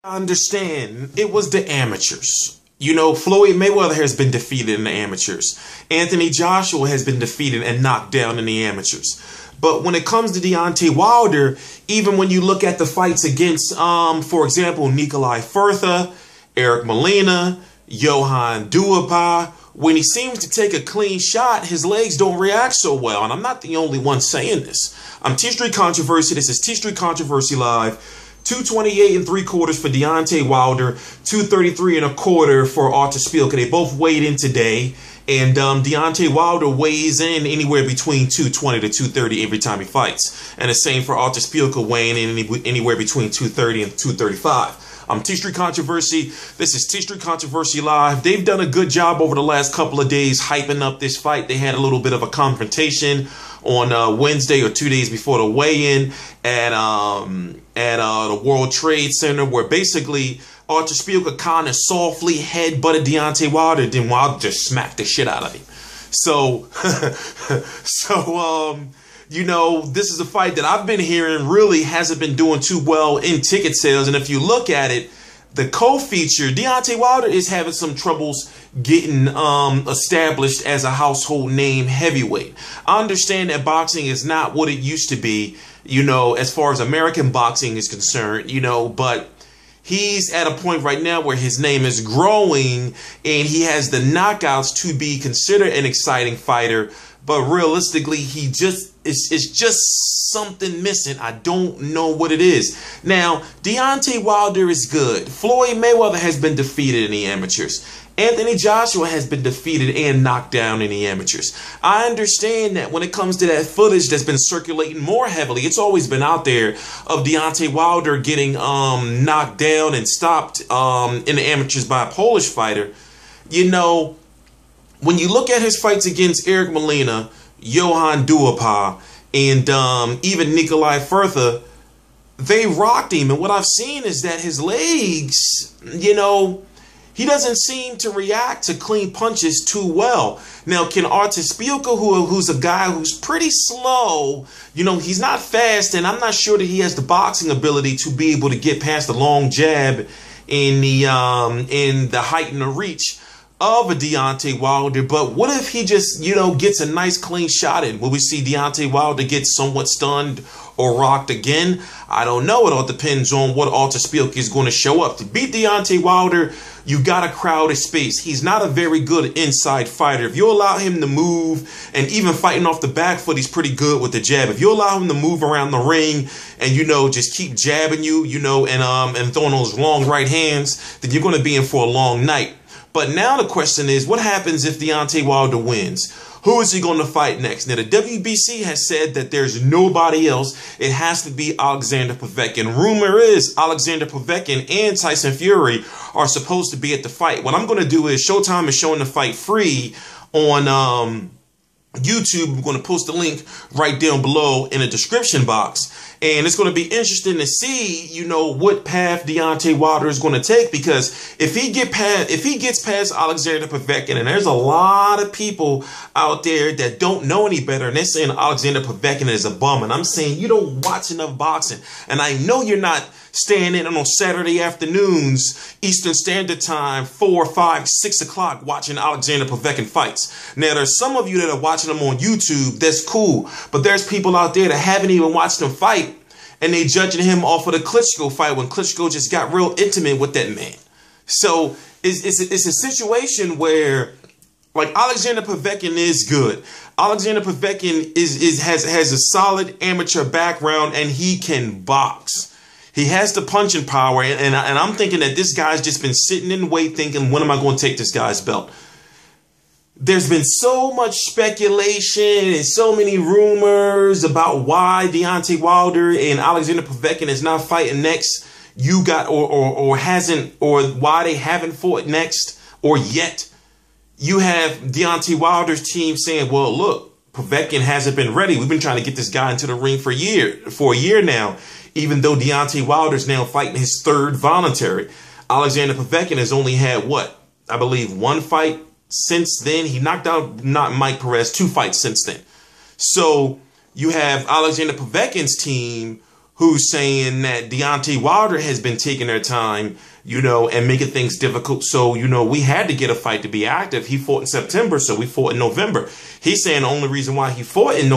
Understand, it was the amateurs. You know, Floyd Mayweather has been defeated in the amateurs. Anthony Joshua has been defeated and knocked down in the amateurs. But when it comes to Deontay Wilder, even when you look at the fights against, for example, Nikolai Further, Eric Molina, Johan Duhaupas, when he seems to take a clean shot, his legs don't react so well. And I'm not the only one saying this. I'm T Street Controversy. This is T Street Controversy Live. 228 3/4 for Deontay Wilder, 233 1/4 for Szpilka. They both weighed in today. And Deontay Wilder weighs in anywhere between 220 to 230 every time he fights. And the same for Szpilka, weighing in anywhere between 230 and 235. I'm T Street Controversy. This is T Street Controversy Live. They've done a good job over the last couple of days hyping up this fight. They had a little bit of a confrontation on Wednesday or 2 days before the weigh-in at the World Trade Center, where basically Szpilka kind of softly headbutted Deontay Wilder, then Wilder just smacked the shit out of him. So, you know, this is a fight that I've been hearing really hasn't been doing too well in ticket sales. And if you look at it, the co-feature, Deontay Wilder is having some troubles getting established as a household name heavyweight. I understand that boxing is not what it used to be, you know, as far as American boxing is concerned, you know, but he's at a point right now where his name is growing and he has the knockouts to be considered an exciting fighter. But realistically, it's just something missing. I don't know what it is. Now, Deontay Wilder is good. Floyd Mayweather has been defeated in the amateurs. Anthony Joshua has been defeated and knocked down in the amateurs. I understand that when it comes to that footage that's been circulating more heavily, it's always been out there of Deontay Wilder getting knocked down and stopped in the amateurs by a Polish fighter. You know, when you look at his fights against Eric Molina, Johan Duhaupas, and even Nikolai Further, they rocked him. And what I've seen is that his legs, you know, he doesn't seem to react to clean punches too well. Now, can Szpilka, who's a guy who's pretty slow, you know, he's not fast, and I'm not sure that he has the boxing ability to be able to get past the long jab in the height and the reach of a Deontay Wilder. But what if he just, you know, gets a nice clean shot in? Will we see Deontay Wilder get somewhat stunned or rocked again? I don't know. It all depends on what Szpilka is going to show up. To beat Deontay Wilder, you got to crowd his space. He's not a very good inside fighter. If you allow him to move, and even fighting off the back foot, he's pretty good with the jab. If you allow him to move around the ring and, you know, just keep jabbing you, you know, and throwing those long right hands, then you're going to be in for a long night. But now the question is, what happens if Deontay Wilder wins? Who is he going to fight next? Now, the WBC has said that there's nobody else. It has to be Alexander Povetkin. Rumor is Alexander Povetkin and Tyson Fury are supposed to be at the fight. What I'm going to do is Showtime is showing the fight free on YouTube. I'm going to post the link right down below in the description box. And it's going to be interesting to see, you know, what path Deontay Wilder is going to take, because if he gets past Alexander Povetkin, and there's a lot of people out there that don't know any better, and they're saying Alexander Povetkin is a bum, and I'm saying you don't watch enough boxing, and I know you're not staying in on Saturday afternoons, Eastern Standard Time, 4, 5, 6 o'clock, watching Alexander Povetkin fights. Now, there's some of you that are watching them on YouTube. That's cool. But there's people out there that haven't even watched him fight, and they judging him off of the Klitschko fight when Klitschko just got real intimate with that man. So it's a situation where, like, Alexander Povetkin is good. Alexander Povetkin has a solid amateur background, and he can box. He has the punching power, and I'm thinking that this guy's just been sitting in wait thinking, when am I going to take this guy's belt? There's been so much speculation and so many rumors about why Deontay Wilder and Alexander Povetkin is not fighting next. Or why they haven't fought next or yet. You have Deontay Wilder's team saying, well, look, Povetkin hasn't been ready. We've been trying to get this guy into the ring for a year now. Even though Deontay Wilder's now fighting his third voluntary. Alexander Povetkin has only had, what, I believe, one fight since then. He knocked out Mike Perez, 2 fights since then. So you have Alexander Povetkin's team who's saying that Deontay Wilder has been taking their time, you know, and making things difficult. So, you know, we had to get a fight to be active. He fought in September, so we fought in November. He's saying the only reason why he fought in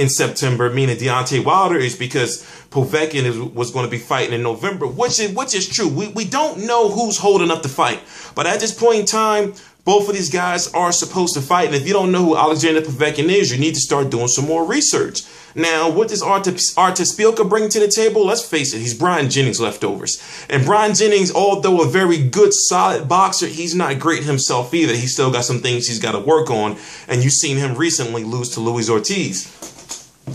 September, meaning Deontay Wilder, is because Povetkin was going to be fighting in November, which is true. We don't know who's holding up the fight. But at this point in time, both of these guys are supposed to fight. And if you don't know who Alexander Povetkin is, you need to start doing some more research. Now, what does Artur Szpilka bring to the table? Let's face it, he's Brian Jennings leftovers. And Brian Jennings, although a very good, solid boxer, he's not great himself either. He's still got some things he's got to work on. And you've seen him recently lose to Luis Ortiz.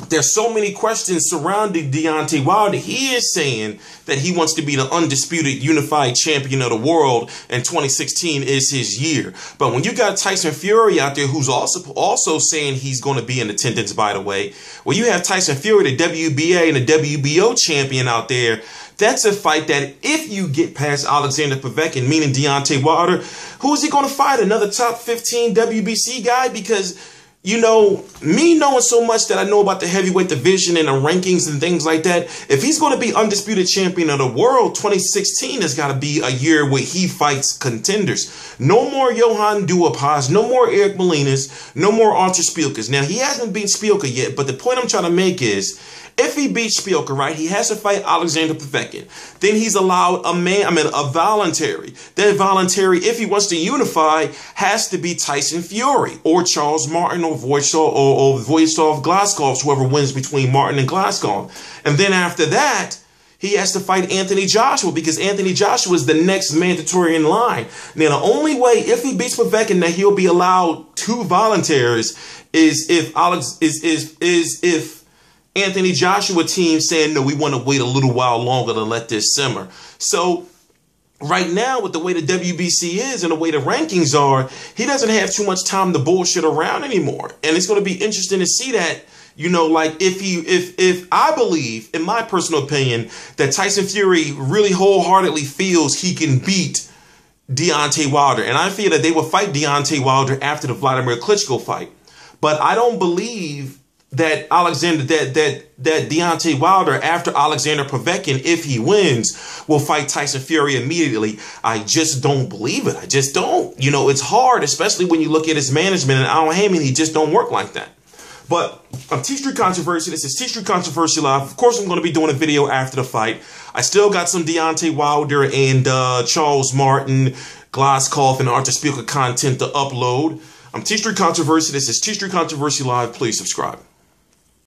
There's so many questions surrounding Deontay Wilder. He is saying that he wants to be the undisputed unified champion of the world, and 2016 is his year. But when you got Tyson Fury out there, who's also saying he's going to be in attendance, by the way, when you have Tyson Fury, the WBA and the WBO champion out there, that's a fight that if you get past Alexander Povetkin, meaning Deontay Wilder, who is he going to fight? Another top 15 WBC guy? Because, you know, me knowing so much that I know about the heavyweight division and the rankings and things like that, if he's going to be undisputed champion of the world, 2016 has got to be a year where he fights contenders. No more Johan Duhaupas, no more Eric Molinas, no more Artur Szpilkas. Now, he hasn't beat Szpilka yet, but the point I'm trying to make is, if he beats Szpilka, right, he has to fight Alexander Povetkin. Then he's allowed a voluntary. That voluntary, if he wants to unify, has to be Tyson Fury or Charles Martin or Vyacheslav Glazkov, whoever wins between Martin and Glazkov. And then after that, he has to fight Anthony Joshua, because Anthony Joshua is the next mandatory in line. Now, the only way, if he beats Povetkin, that he'll be allowed 2 voluntaries is if Anthony Joshua team saying, no, we want to wait a little while longer to let this simmer. So right now, with the way the WBC is and the way the rankings are, he doesn't have too much time to bullshit around anymore. And it's going to be interesting to see that, you know, like if I believe, in my personal opinion, that Tyson Fury really wholeheartedly feels he can beat Deontay Wilder. And I feel that they will fight Deontay Wilder after the Vladimir Klitschko fight. But I don't believe that Deontay Wilder, after Alexander Povetkin, if he wins, will fight Tyson Fury immediately. I just don't believe it. I just don't. You know, it's hard, especially when you look at his management, and Al Haymon, he just don't work like that. But I'm T-Street Controversy. This is T-Street Controversy Live. Of course, I'm going to be doing a video after the fight. I still got some Deontay Wilder and Charles Martin, Glazkov, and Artur Szpilka content to upload. I'm T-Street Controversy. This is T-Street Controversy Live. Please subscribe.